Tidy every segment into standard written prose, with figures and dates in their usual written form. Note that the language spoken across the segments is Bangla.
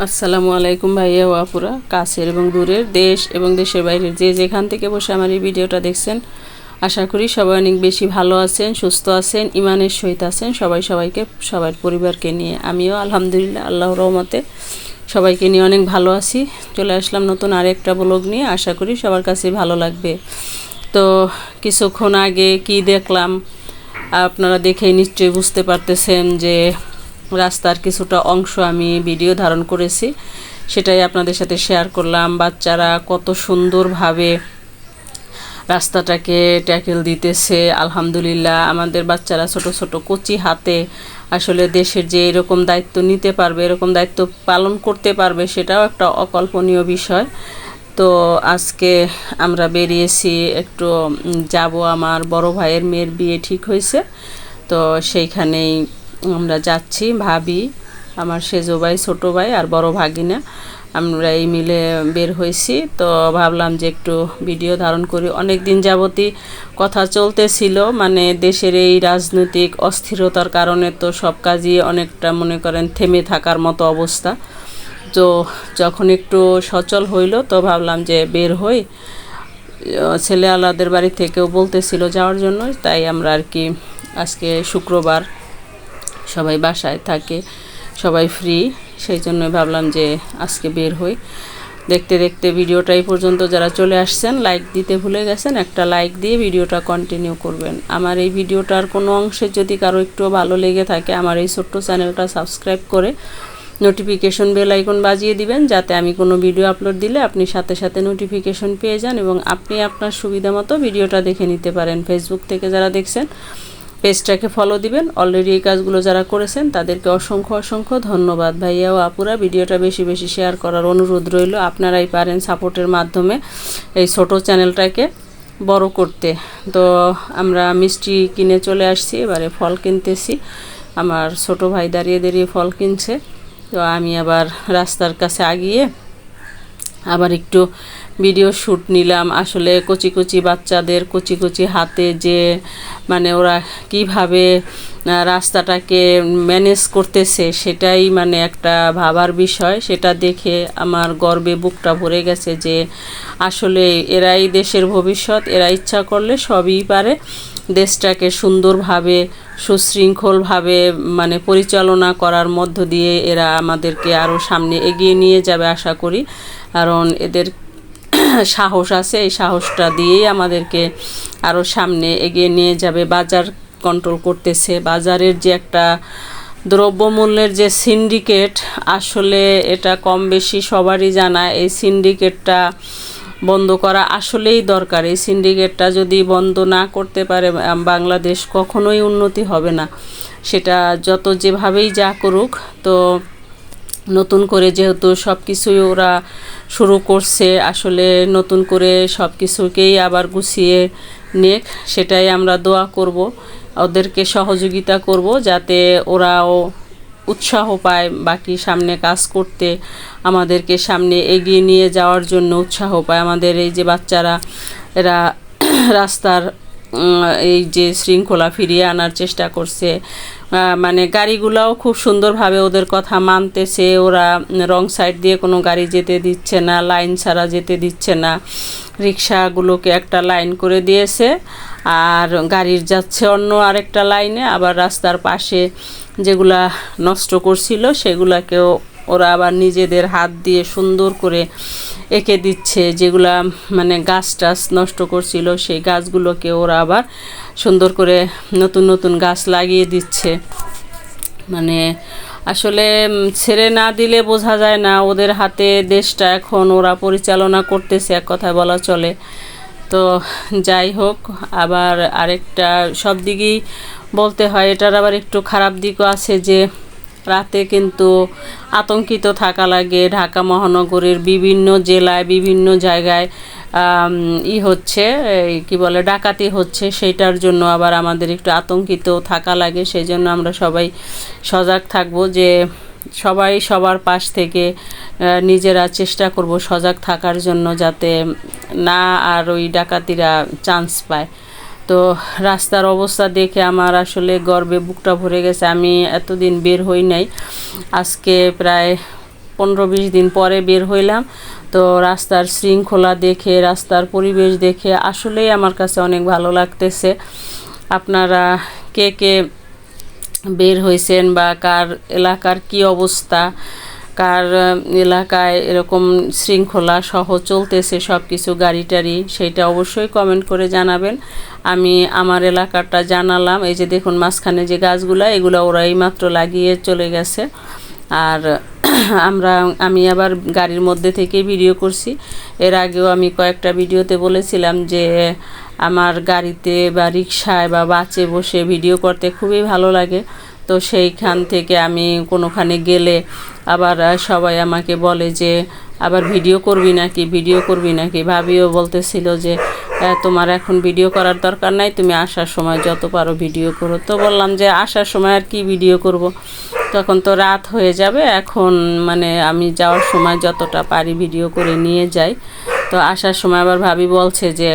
আসসালামু আলাইকুম ভাইয়া ও আপুরা, কাছের এবং দূরের, দেশ এবং দেশের বাইরের যে যেখান থেকে বসে আমার এই ভিডিওটা দেখছেন, আশা করি সবাই অনেক বেশি ভালো আছেন, সুস্থ আছেন, ইমানের সহিত আছেন। সবাইকে সবার পরিবারকে নিয়ে আমিও আলহামদুলিল্লাহ আল্লাহর রহমতে সবাইকে নিয়ে অনেক ভালো আছি। চলে আসলাম নতুন আরেকটা ব্লগ নিয়ে, আশা করি সবার কাছে ভালো লাগবে। তো কিছুক্ষণ আগে কি দেখলাম আপনারা দেখেই নিশ্চয়ই বুঝতে পারতেছেন যে রাস্তার কিছুটা অংশ আমি ভিডিও ধারণ করেছি, সেটাই আপনাদের সাথে শেয়ার করলাম। বাচ্চারা কত সুন্দরভাবে রাস্তাটাকে ট্যাকেল দিতেছে, আলহামদুলিল্লাহ। আমাদের বাচ্চারা ছোট ছোট কচি হাতে আসলে দেশের যে এরকম দায়িত্ব নিতে পারবে, এরকম দায়িত্ব পালন করতে পারবে, সেটাও একটা অকল্পনীয় বিষয়। তো আজকে আমরা বেরিয়েছি, একটু যাব, আমার বড় ভাইয়ের মেয়ের বিয়ে ঠিক হয়েছে, তো সেইখানেই আমরা যাচ্ছি। ভাবি, আমার সেজো ভাই, ছোটো ভাই আর বড় ভাগিনা, আমরা এই মিলে বের হয়েছি। তো ভাবলাম যে একটু ভিডিও ধারণ করি। অনেক দিন যাবতই কথা চলতেছিল, মানে দেশের এই রাজনৈতিক অস্থিরতার কারণে তো সব কাজই অনেকটা মনে করেন থেমে থাকার মতো অবস্থা। তো যখন একটু সচল হইল তো ভাবলাম যে বের হই। ছেলে আলাদের বাড়ি থেকেও বলতেছিল যাওয়ার জন্য, তাই আমরা আর কি আজকে শুক্রবার, সবাই বাসায় থাকে, সবাই ফ্রি, সেই জন্য ভাবলাম যে আজকে বের হই। দেখতে দেখতে ভিডিওটা এই পর্যন্ত যারা চলে আসছেন, লাইক দিতে ভুলে গেছেন, একটা লাইক দিয়ে ভিডিওটা কন্টিনিউ করবেন। আমার এই ভিডিওটার কোনো অংশে যদি কারো একটু ভালো লেগে থাকে, আমার এই ছোট্ট চ্যানেলটা সাবস্ক্রাইব করে নোটিফিকেশন বেল আইকন বাজিয়ে দিবেন, যাতে আমি কোনো ভিডিও আপলোড দিলে আপনি সাথে সাথে নোটিফিকেশন পেয়ে যান এবং আপনি আপনার সুবিধা মতো ভিডিওটা দেখে নিতে পারেন। ফেসবুক থেকে যারা দেখছেন পেজটাকে ফলো দিবেন। অলরেডি এই কাজগুলো যারা করেছেন তাদেরকে অসংখ্য অসংখ্য ধন্যবাদ। ভাইয়া ও আপুরা, ভিডিওটা বেশি বেশি শেয়ার করার অনুরোধ রইল। আপনারাই পারেন সাপোর্টের মাধ্যমে এই ছোট চ্যানেলটাকে বড় করতে। তো আমরা মিষ্টি কিনে চলে আসছি, এবারে ফল কিনতেছি। আমার ছোট ভাই দাঁড়িয়ে দাঁড়িয়ে ফল কিনছে, তো আমি আবার রাস্তার কাছে আগিয়ে আবার একটু ভিডিও শ্যুট নিলাম। আসলে কচি কচি বাচ্চাদের কচি কচি হাতে যে মানে ওরা কিভাবে রাস্তাটাকে ম্যানেজ করতেছে, সেটাই মানে একটা ভাবার বিষয়। সেটা দেখে আমার গর্বে বুকটা ভরে গেছে যে আসলে এরাই দেশের ভবিষ্যৎ, এরা ইচ্ছা করলে সবই পারে। দেশটাকে সুন্দরভাবে সুশৃঙ্খলভাবে মানে পরিচালনা করার মধ্য দিয়ে এরা আমাদেরকে আরও সামনে এগিয়ে নিয়ে যাবে আশা করি। কারণ এদের সাহস আছে, এই সাহসটা দিয়েই আমাদেরকে আরও সামনে এগিয়ে নিয়ে যাবে। বাজার কন্ট্রোল করতেছে, বাজারের যে একটা দ্রব্যমূল্যের যে সিন্ডিকেট, আসলে এটা কম বেশি সবারই জানা। এই সিন্ডিকেটটা বন্ধ করা আসলেই দরকার। এই সিন্ডিকেটটা যদি বন্ধ না করতে পারে বাংলাদেশ কখনোই উন্নতি হবে না। সেটা যত যেভাবেই যা করুক, তো নতুন করে যেহেতু সব কিছুই ওরা শুরু করছে, আসলে নতুন করে সব কিছুকেই আবার গুছিয়ে নেক, সেটাই আমরা দোয়া করব, ওদেরকে সহযোগিতা করব যাতে ওরাও উৎসাহ পায় বাকি সামনে কাজ করতে, আমাদেরকে সামনে এগিয়ে নিয়ে যাওয়ার জন্য উৎসাহ পায়। আমাদের এই যে বাচ্চারা, এরা রাস্তার এই যে শৃঙ্খলা ফিরিয়ে আনার চেষ্টা করছে, মানে গাড়িগুলোও খুব সুন্দরভাবে ওদের কথা মানতেছে। ওরা রং সাইড দিয়ে কোনো গাড়ি যেতে দিচ্ছে না, লাইন ছাড়া যেতে দিচ্ছে না। রিক্সাগুলোকে একটা লাইন করে দিয়েছে, আর গাড়ির যাচ্ছে অন্য আরেকটা লাইনে। আবার রাস্তার পাশে যেগুলা নষ্ট করছিল সেগুলাকেও ওরা আবার নিজেদের হাত দিয়ে সুন্দর করে এঁকে দিচ্ছে। যেগুলা মানে গাছ টাছ নষ্ট করছিল সেই গাছগুলোকে ওরা আবার সুন্দর করে নতুন নতুন গাছ লাগিয়ে দিচ্ছে। মানে আসলে ছেড়ে না দিলে বোঝা যায় না, ওদের হাতে দেশটা এখন ওরা পরিচালনা করতেছে এক কথায় বলা চলে। তো যাই হোক, আবার আরেকটা সব দিকেই বলতে হয়, এটার আবার একটু খারাপ দিকও আছে যে রাতে কিন্তু আতঙ্কিত থাকা লাগে। ঢাকা মহানগরের বিভিন্ন জেলায় বিভিন্ন জায়গায় হচ্ছে কি বলে ডাকাতি হচ্ছে, সেইটার জন্য আবার আমাদের একটু আতঙ্কিত থাকা লাগে। সেই জন্য আমরা সবাই সজাগ থাকব, যে সবাই সবার পাশ থেকে নিজেরা চেষ্টা করব সজাগ থাকার জন্য, যাতে না আর ওই ডাকাতিরা চান্স পায়। তো রাস্তার অবস্থা দেখে আমার আসলে গর্বে বুকটা ভরে গেছে। আমি এতদিন বের হই নাই, আজকে প্রায় 15-20 দিন পরে বের হইলাম। তো রাস্তার শৃঙ্খলা দেখে, রাস্তার পরিবেশ দেখে আসলেই আমার কাছে অনেক ভালো লাগতেছে। আপনারা কে কে বের হয়েছেন বা কার এলাকার কি অবস্থা, কার এলাকায় এরকম শৃঙ্খলা সহ চলতেছে সব কিছু গাড়ি টাড়ি, সেইটা অবশ্যই কমেন্ট করে জানাবেন। আমি আমার এলাকাটা জানালাম। এই যে দেখুন মাঝখানে যে গাছগুলা, এগুলো ওরা এইমাত্র লাগিয়ে চলে গেছে। আর আমি আবার গাড়ির মধ্যে থেকে ভিডিও করছি। এর আগেও আমি কয়েকটা ভিডিওতে বলেছিলাম যে আমার গাড়িতে বা রিকশায় বা বাসে বসে ভিডিও করতে খুবই ভালো লাগে। তো সেইখান থেকে আমি কোনোখানে গেলে আবার সবাই আমাকে বলে যে আবার ভিডিও করবি নাকি। ভাবিও বলতেছিল যে তোমার এখন ভিডিও করার দরকার নাই, তুমি আসার সময় যত পারো ভিডিও করো। তো বললাম যে আসার সময় আর কি ভিডিও করব, তখন তো রাত হয়ে যাবে। এখন মানে আমি যাওয়ার সময় যতটা পারি ভিডিও করে নিয়ে যাই। তো আসার সময় আবার ভাবি বলছে যে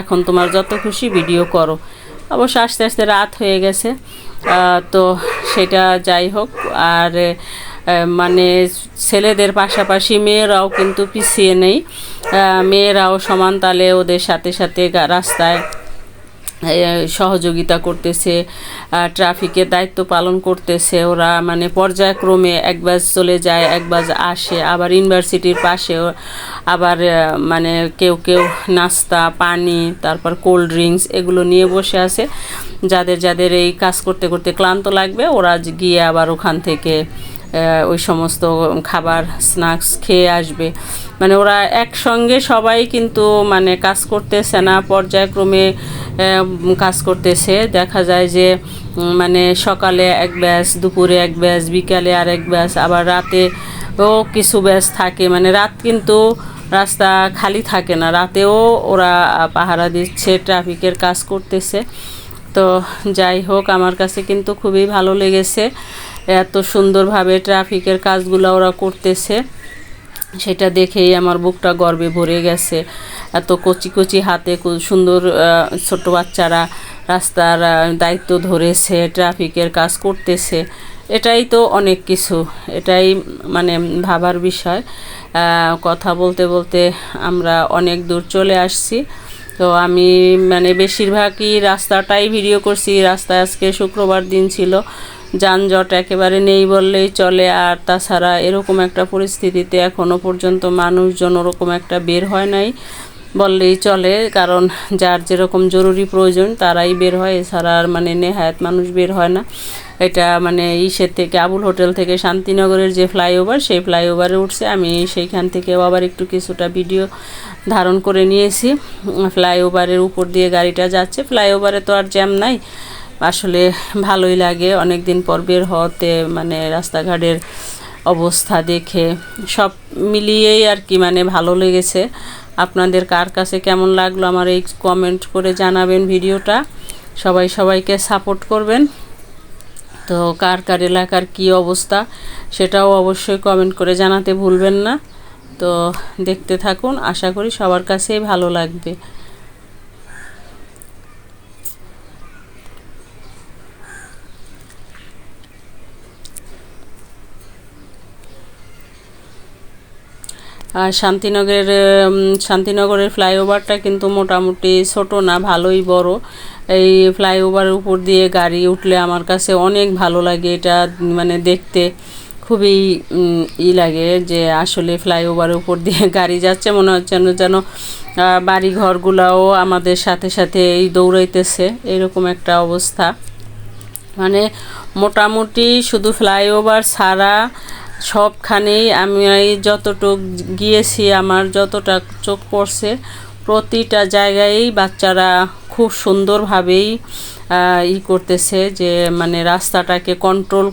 এখন তোমার যত খুশি ভিডিও করো। অবশ্য আস্তে আস্তে রাত হয়ে গেছে। তো সেটা যাই হোক। আর মানে ছেলেদের পাশাপাশি মেয়েরাও কিন্তু পিছিয়ে নেই, মেয়েরাও সমান তালে ওদের সাথে সাথে রাস্তায় সহযোগিতা করতেছে, ট্রাফিকের দায়িত্ব পালন করতেছে। ওরা মানে পর্যায়ক্রমে এক বাস চলে যায়, এক বাস আসে। আবার ইউনিভার্সিটির পাশেও আবার মানে কেউ কেউ নাস্তা, পানি, তারপর কোল্ড ড্রিঙ্কস এগুলো নিয়ে বসে আছে। যাদের এই কাজ করতে করতে ক্লান্ত লাগবে, ওরা গিয়ে আবার ওখান থেকে ওই সমস্ত খাবার স্ন্যাক্স খেয়ে আসবে। মানে ওরা একসঙ্গে সবাই কিন্তু মানে কাজ করতেছে না, পর্যায়ক্রমে কাজ করতেছে। দেখা যায় যে মানে সকালে এক ব্যাচ, দুপুরে এক ব্যাচ, বিকালে আর এক ব্যাচ, আবার রাতেও কিছু ব্যাচ থাকে। মানে রাত কিন্তু রাস্তা খালি থাকে না, রাতেও ওরা পাহারা দিচ্ছে, ট্রাফিকের কাজ করতেছে। তো যাই হোক, আমার কাছে কিন্তু খুবই ভালো লেগেছে এত সুন্দরভাবে ট্রাফিকের কাজগুলো ওরা করতেছে। সেটা দেখেই আমার বুকটা গর্বে ভরে গেছে। এত কচি কচি হাতে সুন্দর ছোট বাচ্চারা রাস্তার দায়িত্ব ধরেছে, ট্রাফিকের কাজ করতেছে। এটাই তো অনেক কিছু, এটাই মানে ভাবার বিষয়। কথা বলতে বলতে আমরা অনেক দূর চলে আসছি। তো আমি মানে বেশিরভাগই রাস্তাটাই ভিডিও করছি। রাস্তায় আজকে শুক্রবার দিন ছিল, যানজট একেবারে নেই বললেই চলে। আর তাছাড়া এরকম একটা পরিস্থিতিতে এখনও পর্যন্ত মানুষজন ওরকম একটা বের হয় নাই বললেই চলে, কারণ যার যেরকম জরুরি প্রয়োজন তারাই বের হয়, এছাড়া আর মানে নেহায়াত মানুষ বের হয় না। এটা মানে ইসের থেকে আবুল হোটেল থেকে শান্তিনগরের যে ফ্লাইওভার, সেই ফ্লাইওভারে উঠছে। আমি সেইখান থেকেও আবার একটু কিছুটা ভিডিও ধারণ করে নিয়েছি। ফ্লাইওভারের উপর দিয়ে গাড়িটা যাচ্ছে। ফ্লাইওভারে তো আর জ্যাম নাই, আসলে ভালোই লাগে অনেক দিন পর বের হতে, মানে রাস্তাঘাটের অবস্থা দেখে সব মিলিয়েই আর কি মানে ভালো লেগেছে। আপনাদের কার কাছে কেমন লাগলো আমার এই কমেন্ট করে জানাবেন ভিডিওটা। সবাই সবাইকে সাপোর্ট করবেন। তো কার কার এলাকার কী অবস্থা সেটাও অবশ্যই কমেন্ট করে জানাতে ভুলবেন না। তো দেখতে থাকুন, আশা করি সবার কাছেই ভালো লাগবে। আর শান্তিনগরের ফ্লাইওভারটা কিন্তু মোটামুটি ছোট না, ভালোই বড়। এই ফ্লাইওভারের উপর দিয়ে গাড়ি উঠলে আমার কাছে অনেক ভালো লাগে। এটা মানে দেখতে খুবই লাগে যে আসলে ফ্লাইওভারের উপর দিয়ে গাড়ি যাচ্ছে, মনে হচ্ছে যেন বাড়ি ঘরগুলাও আমাদের সাথে সাথে এই দৌড়াইতেছে, এরকম একটা অবস্থা। মানে মোটামুটি শুধু ফ্লাইওভার ছাড়া সবখানেই আমি যতটুক গিয়েছি, আমার যতটা চোখ পড়ছে, প্রতিটা জায়গায় বাচ্চারা খুব সুন্দরভাবেই করতেছে, যে মানে রাস্তাটাকে কন্ট্রোল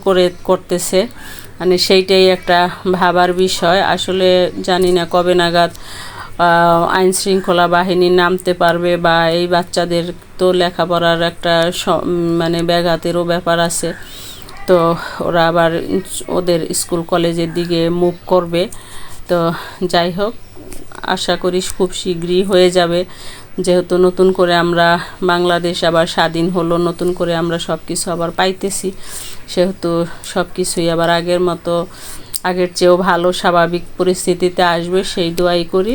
করতেছে। মানে সেইটাই একটা ভাবার বিষয়। আসলে জানি না কবে নাগাদ আইন শৃঙ্খলা বাহিনী নামতে পারবে, বা এই বাচ্চাদের তো লেখাপড়ার একটা মানে ব্যাঘাতেরও ব্যাপার আছে। তো ওরা আবার ওদের স্কুল কলেজের দিকে মুভ করবে। তো যাই হোক, আশা করি খুব শীঘ্রই হয়ে যাবে, যেহেতু নতুন করে আমরা বাংলাদেশ আবার স্বাধীন হলো, নতুন করে আমরা সব কিছু আবার পাইতেছি, সেহেতু সব কিছুই আবার আগের মতো, আগের চেয়েও ভালো স্বাভাবিক পরিস্থিতিতে আসবে সেই দোয়াই করি।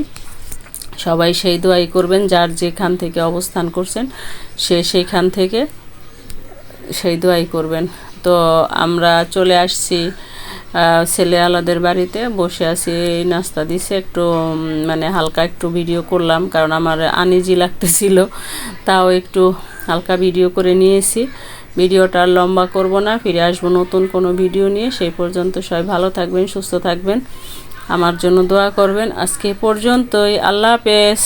সবাই সেই দোয়াই করবেন, যার যেখান থেকে অবস্থান করছেন সেইখান থেকে সেই দোয়াই করবেন। তো আমরা চলে আসছি ছেলে আলাদের বাড়িতে, বসে আছি, নাস্তা দিছে, একটু মানে হালকা একটু ভিডিও করলাম, কারণ আমার আনইজি লাগতেছিল, তাও একটু হালকা ভিডিও করে নিয়েছি। ভিডিওটা লম্বা করব না, ফিরে আসবো নতুন কোনো ভিডিও নিয়ে। সেই পর্যন্ত সবাই ভালো থাকবেন, সুস্থ থাকবেন, আমার জন্য দোয়া করবেন। আজকে পর্যন্তই, আল্লাহ হাফেজ।